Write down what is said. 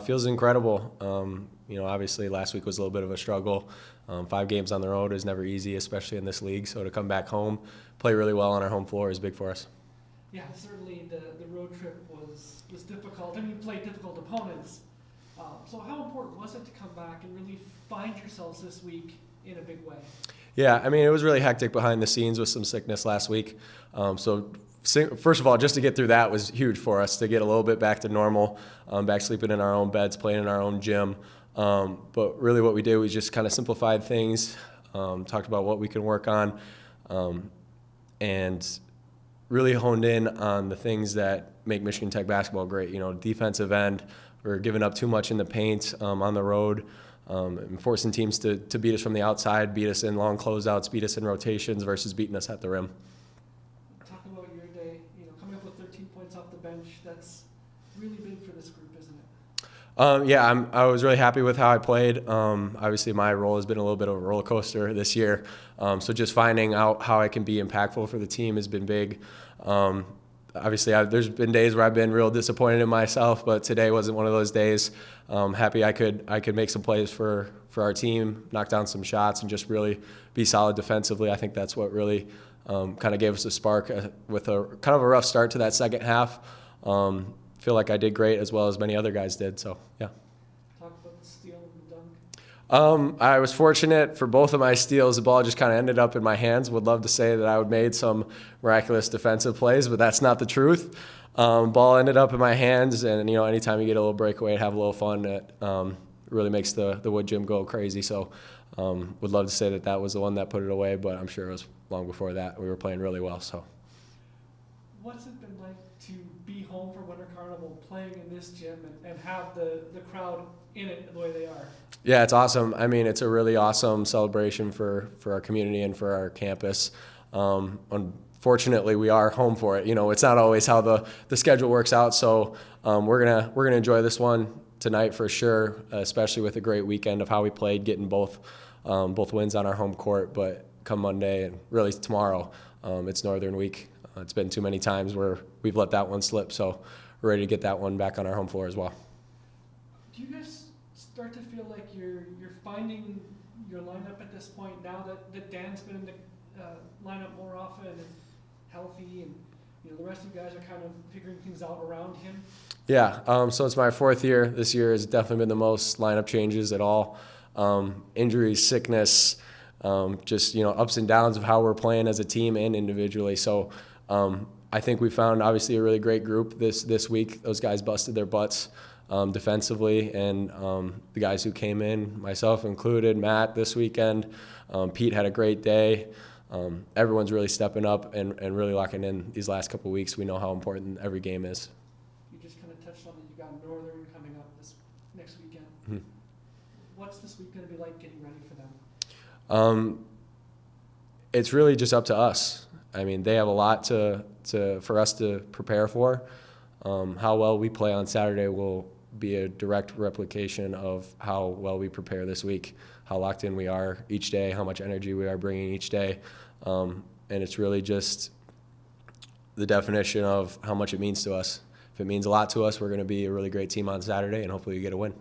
Feels incredible. Obviously last week was a little bit of a struggle. 5 games on the road is never easy, especially in this league. So to come back home, play really well on our home floor is big for us. Yeah, certainly the road trip was difficult. I mean, you played difficult opponents. So how important was it to come back and really find yourselves this week in a big way? Yeah, I mean, it was really hectic behind the scenes with some sickness last week. First of all, just to get through that was huge for us, to get a little bit back to normal, back sleeping in our own beds, playing in our own gym. But really what we did was just kind of simplified things, talked about what we can work on, and really honed in on the things that make Michigan Tech basketball great. Defensive end, we're giving up too much in the paint on the road, and forcing teams to beat us from the outside, beat us in long closeouts, beat us in rotations versus beating us at the rim. Talk about your day, coming up with 13 points off the bench, that's really big for this group, isn't it? I was really happy with how I played. Obviously, my role has been a little bit of a roller coaster this year. So just finding out how I can be impactful for the team has been big. Obviously, there's been days where I've been real disappointed in myself, but today wasn't one of those days. Happy I could make some plays for our team, knock down some shots, and just really be solid defensively. I think that's what really kind of gave us a spark with a kind of a rough start to that second half. Feel like I did great as well as many other guys did. So yeah. Talk about the steal and the dunk. I was fortunate for both of my steals. The ball just kind of ended up in my hands. Would love to say that I would made some miraculous defensive plays, but that's not the truth. Ball ended up in my hands, and anytime you get a little breakaway and have a little fun, it really makes the wood gym go crazy. So would love to say that was the one that put it away, but I'm sure it was long before that. We were playing really well. So what's it been like to be home for Winter Carnival, playing in this gym, and have the crowd in it the way they are? Yeah, it's awesome. I mean, it's a really awesome celebration for our community and for our campus. Unfortunately, we are home for it. It's not always how the schedule works out. So we're gonna enjoy this one tonight for sure, especially with a great weekend of how we played, getting both wins on our home court. But come Monday and really tomorrow, it's Northern Week. It's been too many times where we've let that one slip. So we're ready to get that one back on our home floor as well. Do you guys start to feel like you're finding your lineup at this point now that Dan's been in the lineup more often and healthy, and the rest of you guys are kind of figuring things out around him? Yeah, so it's my 4th year. This year has definitely been the most lineup changes at all. Injuries, sickness, just ups and downs of how we're playing as a team and individually. So I think we found obviously a really great group this week. Those guys busted their butts defensively, and the guys who came in, myself included, Matt this weekend, Pete had a great day. Everyone's really stepping up and really locking in these last couple of weeks. We know how important every game is. You just kind of touched on it. You got Northern coming up this next weekend. Mm-hmm. What's this week going to be like getting ready for them? It's really just up to us. I mean, they have a lot for us to prepare for. How well we play on Saturday will be a direct replication of how well we prepare this week, how locked in we are each day, how much energy we are bringing each day. And it's really just the definition of how much it means to us. If it means a lot to us, we're going to be a really great team on Saturday, and hopefully we get a win.